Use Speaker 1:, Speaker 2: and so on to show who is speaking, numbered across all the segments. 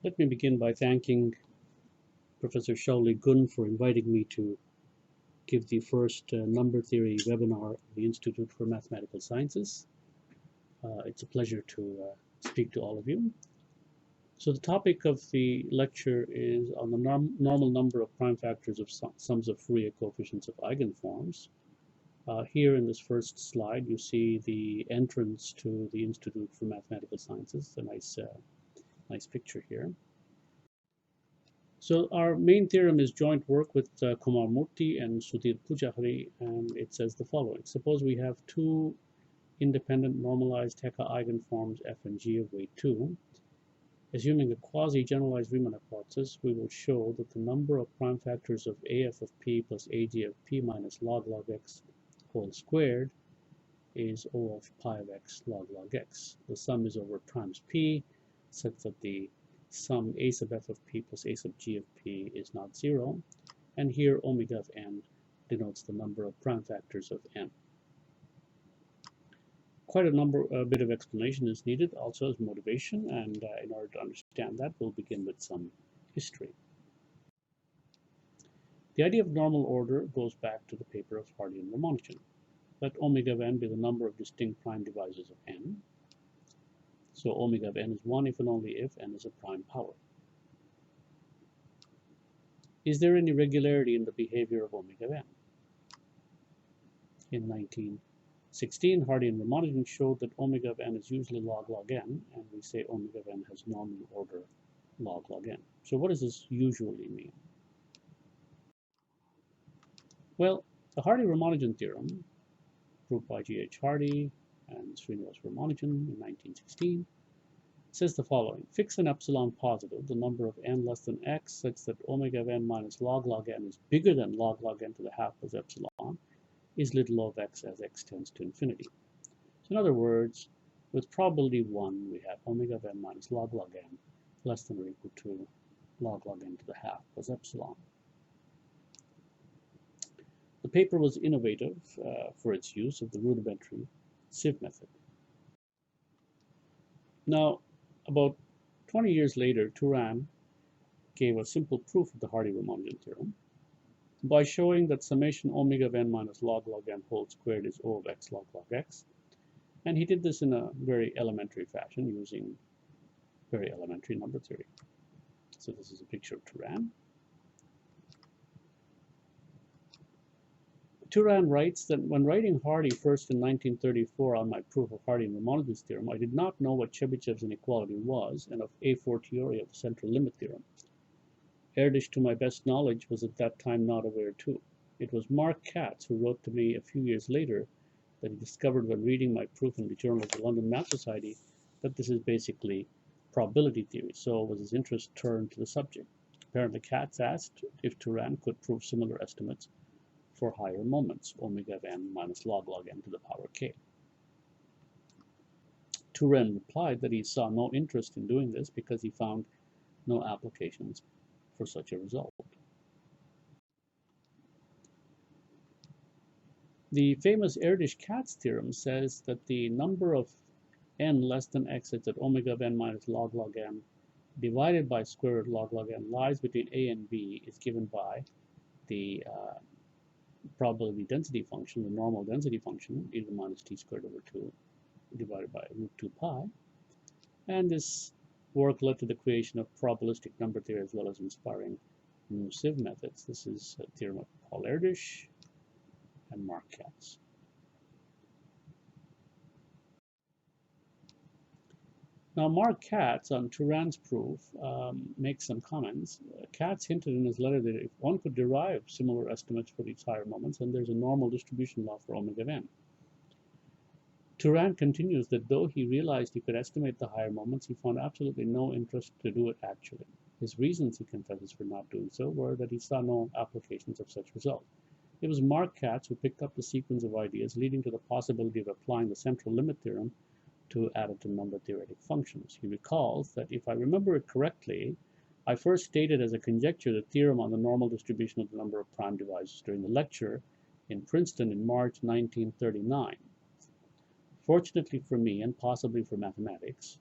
Speaker 1: Let me begin by thanking Professor Shaoli Gun for inviting me to give the first number theory webinar of the Institute for Mathematical Sciences. It's a pleasure to speak to all of you. So the topic of the lecture is on the normal number of prime factors of sums of Fourier coefficients of eigenforms. Here in this first slide, you see the entrance to the Institute for Mathematical Sciences, a nice picture here. So our main theorem is joint work with Kumar Murty and Sudhir Pujahari, and it says the following. Suppose we have two independent normalized Hecke eigenforms f and g of weight 2. Assuming a quasi-generalized Riemann hypothesis, we will show that the number of prime factors of af of p plus ag of p minus log x whole squared is O of pi of x log x. The sum is over primes p, such that the sum a sub f of p plus a sub g of p is not 0, and here omega of n denotes the number of prime factors of n. Quite a bit of explanation is needed, also as motivation, and in order to understand that, we'll begin with some history. The idea of normal order goes back to the paper of Hardy and Ramanujan. Let omega of n be the number of distinct prime divisors of n. So omega of n is 1 if and only if n is a prime power. Is there any regularity in the behavior of omega of n? In 1916, Hardy and Ramanujan showed that omega of n is usually log n, and we say omega of n has normal order log n. So what does this usually mean? Well, the Hardy-Ramanujan theorem, proved by G.H. Hardy and Srinivas Ramanujan in 1916, says the following. Fix an epsilon positive, the number of n less than x, such that omega of n minus log n is bigger than log n to the half plus epsilon, is little o of x as x tends to infinity. So in other words, with probability 1, we have omega of n minus log n less than or equal to log n to the half plus epsilon. The paper was innovative for its use of the rudimentary sieve method. Now, about 20 years later, Turan gave a simple proof of the Hardy-Ramanujan theorem by showing that summation omega of n minus log n whole squared is O of x log x. And he did this in a very elementary fashion using very elementary number theory. So this is a picture of Turan. Turan writes that when writing Hardy first in 1934 on my proof of Hardy and Ramanujan's theorem, I did not know what Chebycheff's inequality was and of a fortiori of the central limit theorem. Erdos, to my best knowledge, was at that time not aware too. It was Mark Katz who wrote to me a few years later that he discovered when reading my proof in the Journal of the London Math Society that this is basically probability theory, so was his interest turned to the subject. Apparently Katz asked if Turan could prove similar estimates for higher moments, omega of n minus log n to the power k. Turan replied that he saw no interest in doing this because he found no applications for such a result. The famous Erdos-Kac theorem says that the number of n less than x such that omega of n minus log n divided by square root log n lies between a and b is given by the probability density function, the normal density function, e to the minus t squared over 2 divided by root 2 pi. And this work led to the creation of probabilistic number theory as well as inspiring new sieve methods. This is a theorem of Paul Erdos and Mark Katz. Now, Mark Katz, on Turan's proof, makes some comments. Katz hinted in his letter that if one could derive similar estimates for these higher moments, then there's a normal distribution law for omega of n. Turan continues that though he realized he could estimate the higher moments, he found absolutely no interest to do it actually. His reasons, he confesses, for not doing so were that he saw no applications of such result. It was Mark Katz who picked up the sequence of ideas leading to the possibility of applying the central limit theorem to additive number theoretic functions. He recalls that if I remember it correctly, I first stated as a conjecture the theorem on the normal distribution of the number of prime divisors during the lecture in Princeton in March 1939. Fortunately for me, and possibly for mathematics,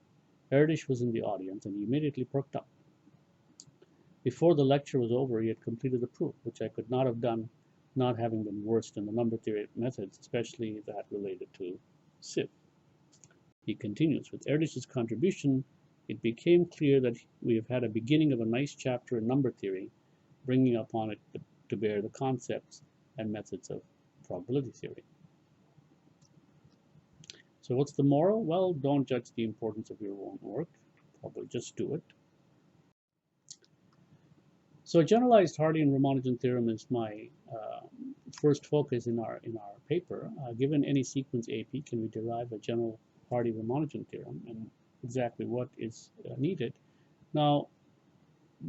Speaker 1: Erdos was in the audience and he immediately perked up. Before the lecture was over, he had completed the proof, which I could not have done not having been versed in the number theory methods, especially that related to sieve. He continues, with Erdős' contribution, it became clear that we have had a beginning of a nice chapter in number theory, bringing upon it to bear the concepts and methods of probability theory. So what's the moral? Well, don't judge the importance of your own work. Probably just do it. So a generalized Hardy-Ramanujan theorem is my first focus in our paper. Given any sequence AP, can we derive a general Hardy-Ramanujan theorem, and exactly what is needed? Now,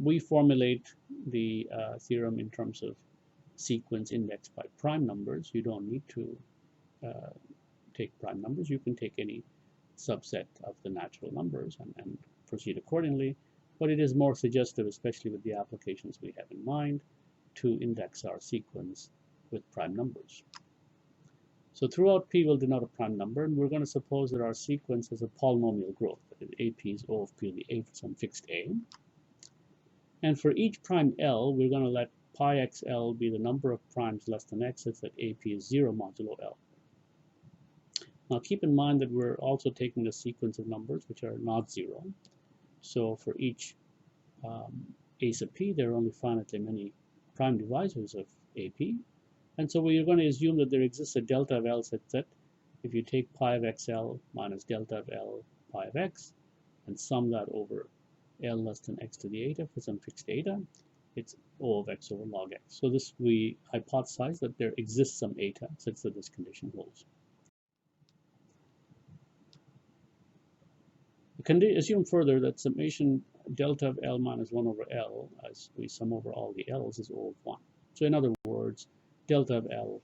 Speaker 1: we formulate the theorem in terms of sequence indexed by prime numbers. You don't need to take prime numbers. You can take any subset of the natural numbers and proceed accordingly. But it is more suggestive, especially with the applications we have in mind, to index our sequence with prime numbers. So throughout P will denote a prime number, and we're going to suppose that our sequence has a polynomial growth. That is, AP is O of P to the A for some fixed A. And for each prime L, we're going to let pi xl be the number of primes less than x such that AP is 0 modulo L. Now keep in mind that we're also taking a sequence of numbers which are not 0. So for each A sub P, there are only finitely many prime divisors of AP. And so we are going to assume that there exists a delta of L such that if you take pi of xl minus delta of L pi of x and sum that over L less than x to the eta for some fixed eta, it's O of x over log x. So this, we hypothesize that there exists some eta such that this condition holds. Assume further that summation delta of L minus 1 over L, as we sum over all the L's, is O of 1. So in other words, delta of L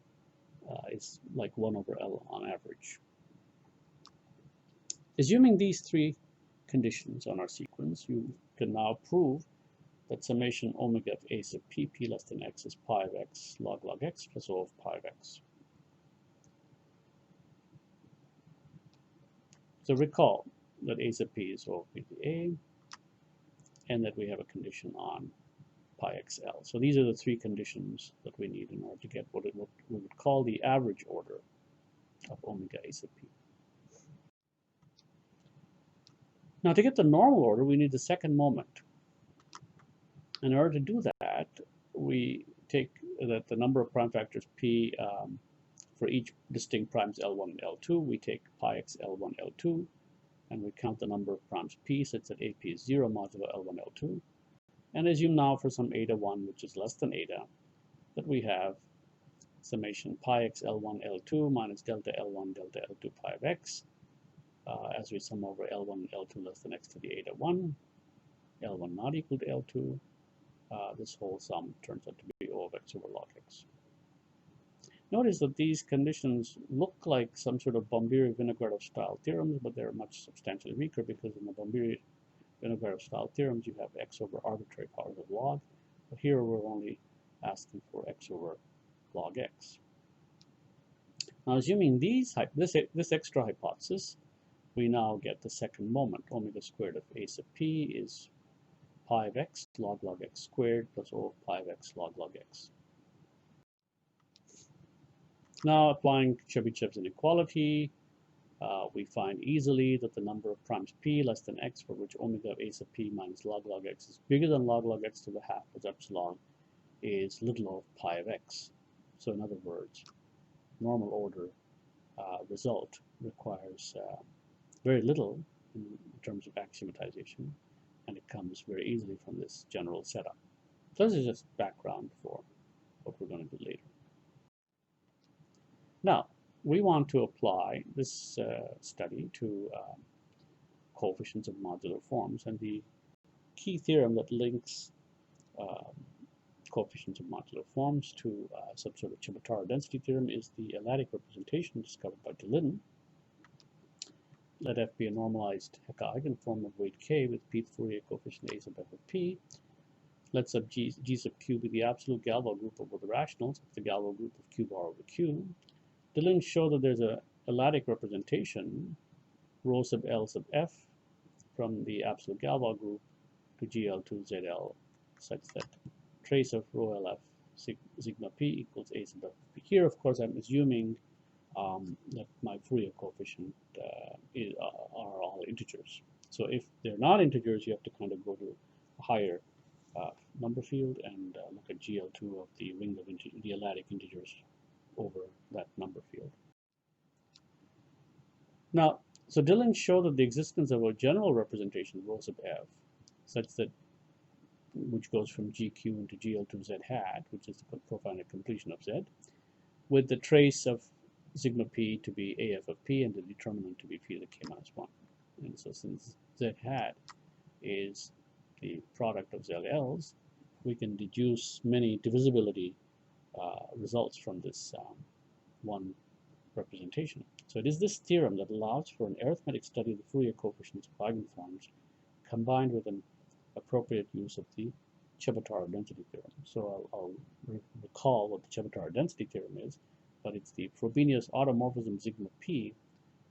Speaker 1: is like 1 over L on average. Assuming these three conditions on our sequence, you can now prove that summation omega of A sub P, P less than x is pi of x log x plus O of pi of x. So recall that A sub P is O of P to the A, and that we have a condition on pi xl. So these are the three conditions that we need in order to get what we would call the average order of omega A sub P. Now to get the normal order, we need the second moment. In order to do that, we take that the number of prime factors P for each distinct primes L1 and L2, we take pi x L1, L2, and we count the number of primes P such that AP is 0 modulo L1, L2, and assume now for some eta 1, which is less than eta, that we have summation pi x L1, L2 minus delta L1, delta L2 pi of x, as we sum over L1 and L2 less than x to the eta 1, L1 not equal to L2, this whole sum turns out to be O of x over log x. Notice that these conditions look like some sort of Bombiri-Vinogradov style theorems, but they're much substantially weaker because in the Bombiri-Vinogradov style theorems you have x over arbitrary powers of log, but here we're only asking for x over log x. Now assuming this extra hypothesis, we now get the second moment. Omega squared of A sub P is pi of x log x squared plus O of pi of x log x. Now applying Chebycheff's inequality, we find easily that the number of primes P less than x for which omega of A sub P minus log x is bigger than log x to the half plus epsilon is little o of pi of x. So in other words, normal order result requires very little in terms of axiomatization, and it comes very easily from this general setup. So this is just background for what we're going to do later. Now, we want to apply this study to coefficients of modular forms, and the key theorem that links coefficients of modular forms to some sort of Chebotarev density theorem is the l-adic representation discovered by Deligne. Let F be a normalized Hecke eigenform of weight k with p Fourier coefficient a sub f of p. Let sub g sub q be the absolute Galois group over the rationals, the Galois group of q bar over q. Deligne showed that there's a l-adic representation, rho sub L sub f, from the absolute Galois group to GL2 ZL such that trace of rho LF sigma p equals a sub f of p. Here, of course, I'm assuming that my Fourier coefficient are all integers. So if they're not integers, you have to kind of go to a higher number field and look at GL2 of the ring of the l-adic integers over that number field. Now, so Deligne showed that the existence of a general representation of rho sub f, such that which goes from GQ into GL2 Z hat, which is the profinite completion of Z, with the trace of sigma p to be AF of p and the determinant to be p to the k minus 1. And so since Z hat is the product of ZLs, we can deduce many divisibility results from this one representation. So it is this theorem that allows for an arithmetic study of the Fourier coefficients of eigenforms combined with an appropriate use of the Chebotarev density theorem. So I'll recall what the Chebotarev density theorem is, but it's the Frobenius automorphism sigma p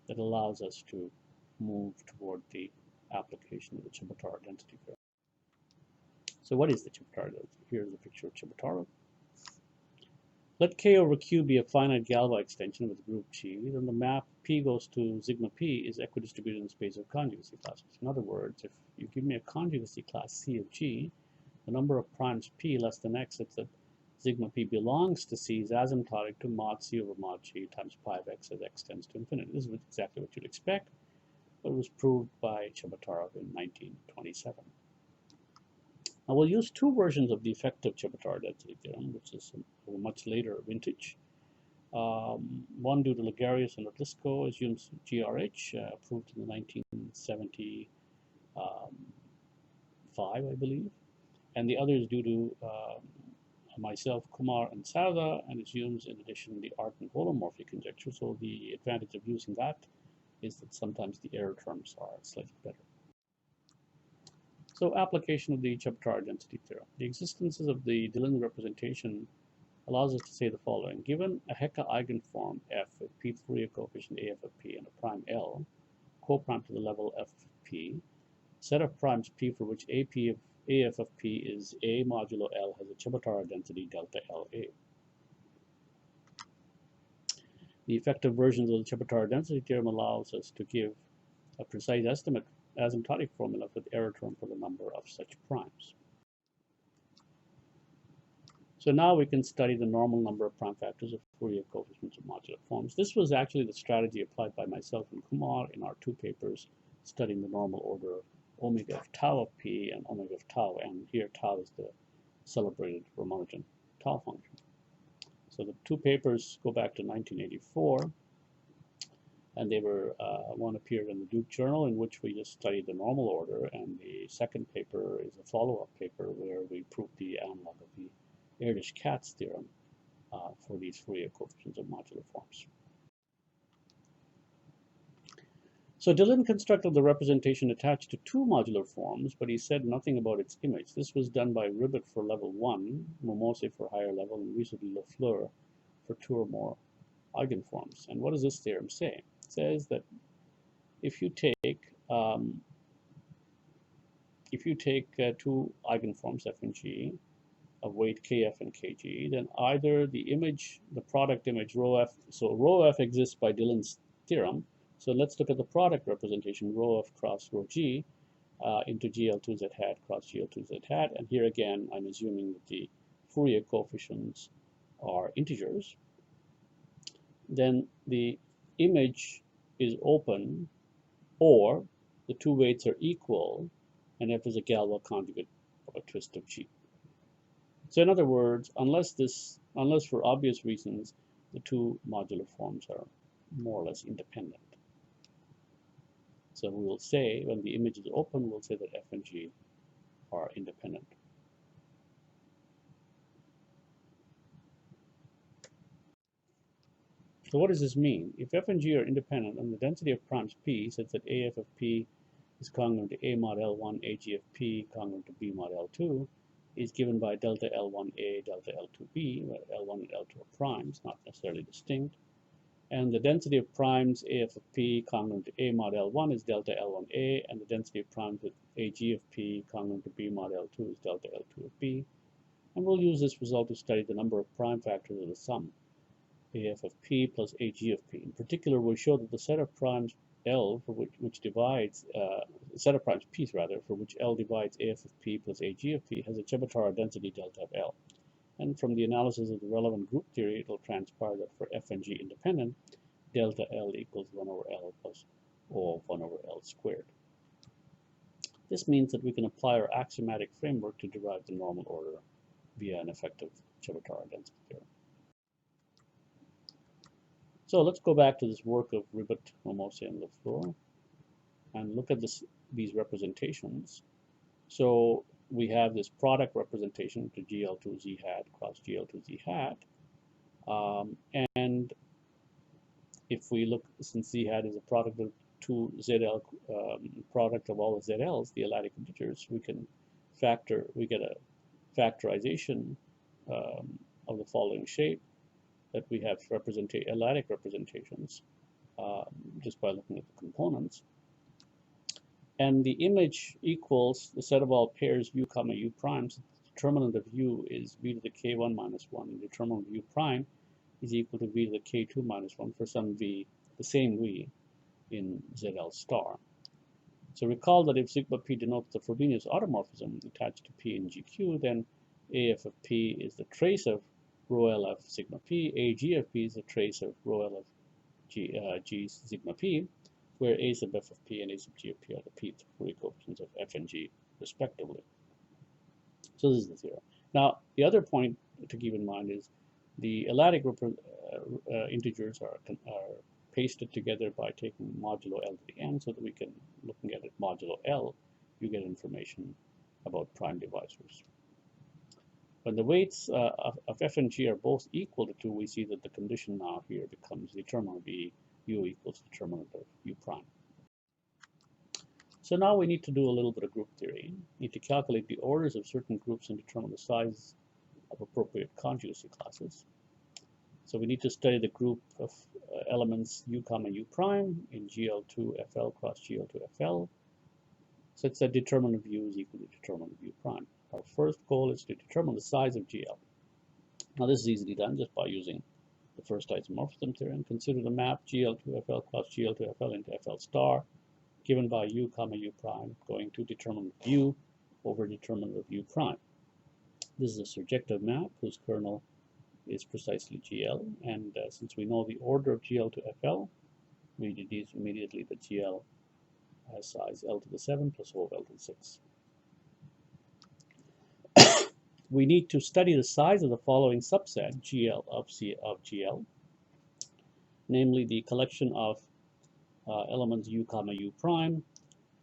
Speaker 1: that allows us to move toward the application of the Chebotarev density theorem. So what is the Chebotarev density? Here's a picture of Chebotarev. Let K over Q be a finite Galois extension with group G, then the map P goes to sigma P is equidistributed in the space of conjugacy classes. In other words, if you give me a conjugacy class C of G, the number of primes P less than X such that sigma P belongs to C is asymptotic to mod C over mod G times pi of X as X tends to infinity. This is exactly what you'd expect, but it was proved by Chebotarev in 1927. Now we'll use two versions of the effective Chebotarev density theorem, which is a much later vintage. One due to Lagarius and Erdos-Kac assumes GRH, approved in the 1975, I believe. And the other is due to myself, Kumar, and Sada, and assumes in addition the art and holomorphic conjecture. So the advantage of using that is that sometimes the error terms are slightly better. So application of the Chebotarev density theorem. The existence of the Deligne representation allows us to say the following. Given a Hecke eigenform f with p Fourier coefficient AF of p and a prime L, co-prime to the level f of p, set of primes p for which AP of AF of p is A modulo L has a Chebotarev density delta LA. The effective versions of the Chebotarev density theorem allows us to give a precise estimate asymptotic formula for the error term for the number of such primes. So now we can study the normal number of prime factors of Fourier coefficients of modular forms. This was actually the strategy applied by myself and Kumar in our two papers studying the normal order of omega of tau of p and omega of tau, and here tau is the celebrated Ramanujan tau function. So the two papers go back to 1984. And they were, one appeared in the Duke Journal in which we just studied the normal order, and the second paper is a follow-up paper where we proved the analog of the Erdos-Kac theorem for these Fourier coefficients of modular forms. So Deligne constructed the representation attached to two modular forms, but he said nothing about its image. This was done by Ribbett for level 1, Momose for higher level, and recently Lafleur for 2 or more eigenforms. And what does this theorem say? It says that if you take two eigenforms f and g of weight kf and kg, then either the image, the product image rho f, so rho f exists by Deligne's theorem. So let's look at the product representation rho f cross rho g into GL2 z hat cross GL2 z hat, and here again I'm assuming that the Fourier coefficients are integers. Then the image is open, or the two weights are equal, and f is a Galois conjugate of a twist of g. So in other words, unless for obvious reasons, the two modular forms are more or less independent. So we will say, when the image is open, we'll say that f and g are independent. So what does this mean? If f and g are independent and the density of primes p such that AF of p is congruent to A mod L1 AG of p congruent to B mod L2 is given by delta L1A delta L2B, where L1 and L2 are primes, not necessarily distinct, And the density of primes AF of P congruent to A mod L1 is delta L1A, and the density of primes with AG of P congruent to B mod L2 is delta L2 of B. And we'll use this result to study the number of prime factors of the sum AF of P plus AG of P. In particular, we'll show that the set of primes L for which divides set of primes P rather for which L divides AF of P plus AG of P has a Chebotarev density delta of L. And from the analysis of the relevant group theory, it will transpire that for F and G independent, delta L equals 1 over L plus O of 1 over L squared. This means that we can apply our axiomatic framework to derive the normal order via an effective Chebotarev density theorem. So let's go back to this work of Ribot, Momose, and Lafleur and look at these representations. So we have this product representation to GL2Z hat cross GL2Z hat. And if we look, since Z hat is a product of two ZL, product of all the ZLs, the l-adic integers, we get a factorization of the following shape that we have l-adic representations just by looking at the components. And the image equals the set of all pairs u comma u primes. The determinant of u is v to the k1 minus 1. And the determinant of u prime is equal to v to the k2 minus 1 for some v, the same v, in ZL star. So recall that if sigma p denotes the Frobenius automorphism attached to p in GQ, then AF of p is the trace of rho L of sigma p, AG of p is the trace of rho L of G sigma p, where A sub F of P and A sub G of P are the p Fourier coefficients of F and G, respectively. So this is the theorem. Now, the other point to keep in mind is the l-adic integers are pasted together by taking modulo L to the n, so that we can, looking at it modulo L, you get information about prime divisors. When the weights of F and G are both equal to 2, we see that the condition now here becomes the determinant of U equals determinant of U prime. So now we need to do a little bit of group theory. We need to calculate the orders of certain groups and determine the size of appropriate conjugacy classes. So we need to study the group of elements U comma U prime in GL2FL cross GL2FL, such that determinant of U is equal to determinant of U prime. Our first goal is to determine the size of GL. Now this is easily done just by using the first isomorphism theorem. Consider the map GL2FL cross GL2FL into FL star, given by U comma U prime, going to determinant of U over determinant of U prime. This is a surjective map whose kernel is precisely GL, and since we know the order of GL to FL, we deduce immediately that GL has size L to the 7 plus O of L to the 6. We need to study the size of the following subset, GL of GL, namely the collection of elements U comma U prime,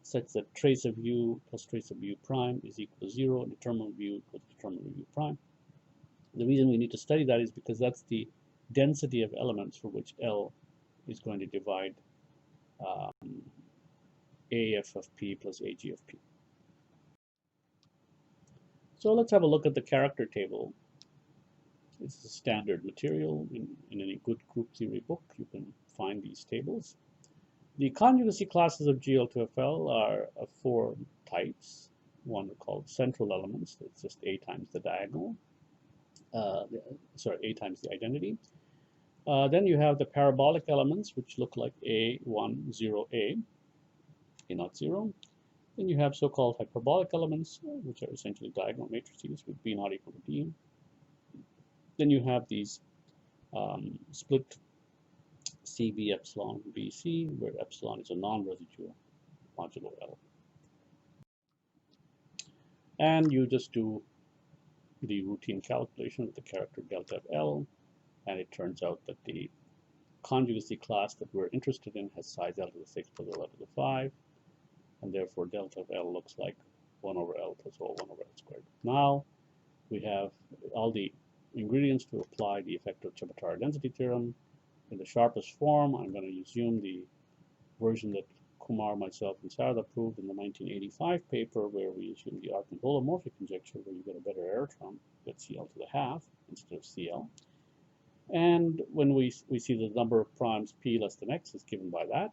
Speaker 1: such that trace of U plus trace of U prime is equal to 0, and determinant of U equals determinant of U prime. The reason we need to study that is because that's the density of elements for which L is going to divide AF of P plus AG of P. So let's have a look at the character table. It's a standard material. In any good group theory book, you can find these tables. The conjugacy classes of GL2FL are of 4 types. One are called central elements. It's just A times the diagonal. A times the identity. Then you have the parabolic elements, which look like A1, 0, A not 0. Then you have so-called hyperbolic elements, which are essentially diagonal matrices with B not equal to D. Then you have these split CB epsilon BC, where epsilon is a non-residual modulo L. And you just do the routine calculation of the character delta of L, and it turns out that the conjugacy class that we're interested in has size L to the 6 plus L to the 5, and therefore delta of L looks like 1 over L plus O 1 over L squared. Now we have all the ingredients to apply the effective Chebotarev density theorem. In the sharpest form, I'm going to assume the version that Kumar, myself, and Sarada proved in the 1985 paper, where we assume the arc and holomorphic conjecture, where you get a better error term, get CL to the half instead of CL. And when we see the number of primes p less than x is given by that.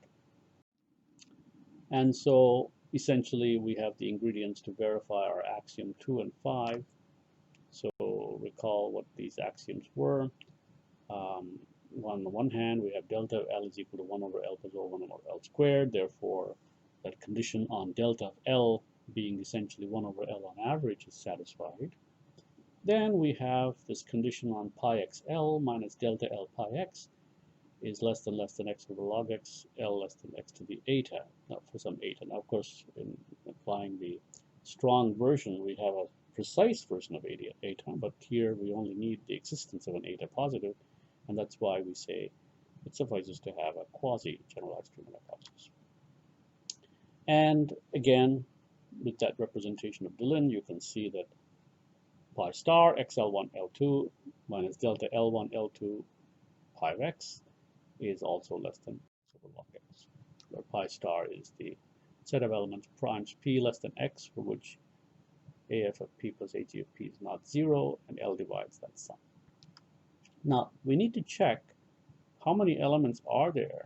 Speaker 1: And so essentially we have the ingredients to verify our axiom 2 and 5. So recall what these axioms were. On the one hand, we have delta of L is equal to 1 over L plus O 1 over L squared. Therefore, that condition on delta of L being essentially 1 over L on average is satisfied. Then we have this condition on pi xl minus delta L pi x is less than x over log x, L less than x to the eta, for some eta. Now, of course, in applying the strong version, we have a precise version of eta, but here we only need the existence of an eta positive, and that's why we say it suffices to have a quasi-generalized Truman hypothesis. And again, with that representation of Deligne, you can see that pi star xl1 L2 minus delta L1 L2 pi of x is also less than x over log x, where pi star is the set of elements primes p less than x for which AF of p plus AG of p is not 0, and L divides that sum. Now, we need to check how many elements are there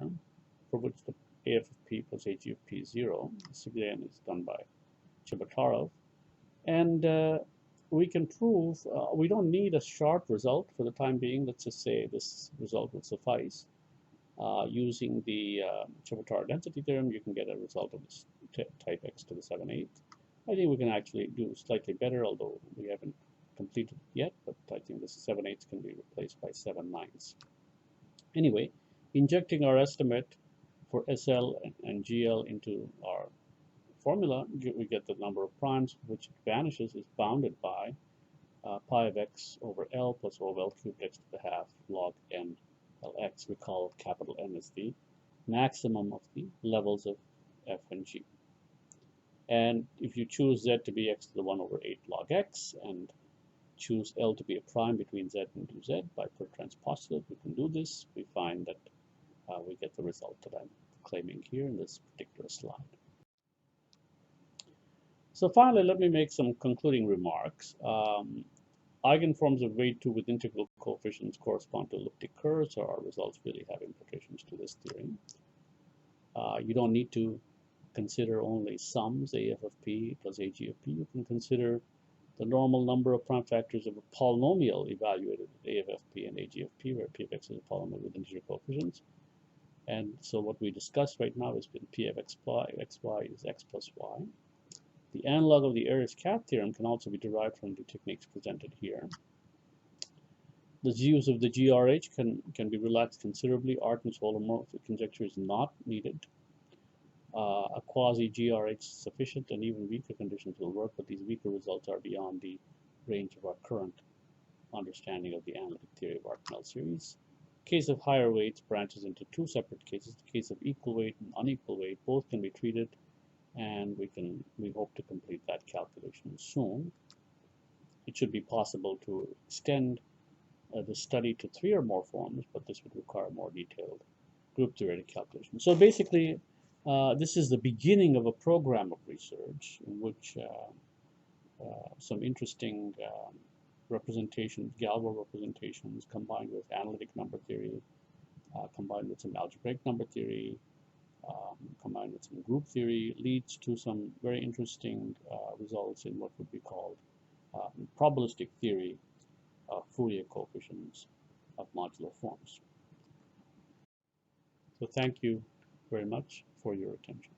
Speaker 1: for which the AF of p plus AG of p is 0. This again is done by Chebotarev. And we can prove, we don't need a sharp result for the time being. Let's just say this result would suffice. Using the Chebotarev density theorem, you can get a result of this type x to the 7/8. I think we can actually do slightly better, although we haven't completed it yet, but I think this 7/8 can be replaced by 7/9. Anyway, injecting our estimate for SL and GL into our formula, we get the number of primes which vanishes is bounded by pi of x over L plus O of L cubed x to the half log n Lx. Recall capital N is the maximum of the levels of f and g. And if you choose z to be x to the 1 over 8 log x and choose L to be a prime between z and 2z by per-trans postulate, we can do this. We find that we get the result that I'm claiming here in this particular slide. So finally, let me make some concluding remarks. Eigenforms of weight 2 with integral coefficients correspond to elliptic curves, so our results really have implications to this theory. You don't need to consider only sums, AF of p plus AG of p. You can consider the normal number of prime factors of a polynomial evaluated at AF of p and AG of p, where p of x is a polynomial with integer coefficients. And so what we discussed right now has been p of xy is x plus y. The analog of the Erdos-Kac theorem can also be derived from the techniques presented here. The use of the GRH can be relaxed considerably. Artin's holomorphic conjecture is not needed. A quasi-GRH is sufficient, and even weaker conditions will work, but these weaker results are beyond the range of our current understanding of the analytic theory of Artin series. The case of higher weights branches into two separate cases. The case of equal weight and unequal weight, both can be treated, and we hope to complete that calculation soon. It should be possible to extend the study to 3 or more forms, but this would require more detailed group theoretic calculation. So basically, this is the beginning of a program of research in which some interesting representations, Galois representations, combined with analytic number theory, combined with some algebraic number theory, combined with some group theory, leads to some very interesting results in what would be called probabilistic theory of Fourier coefficients of modular forms. So thank you very much for your attention.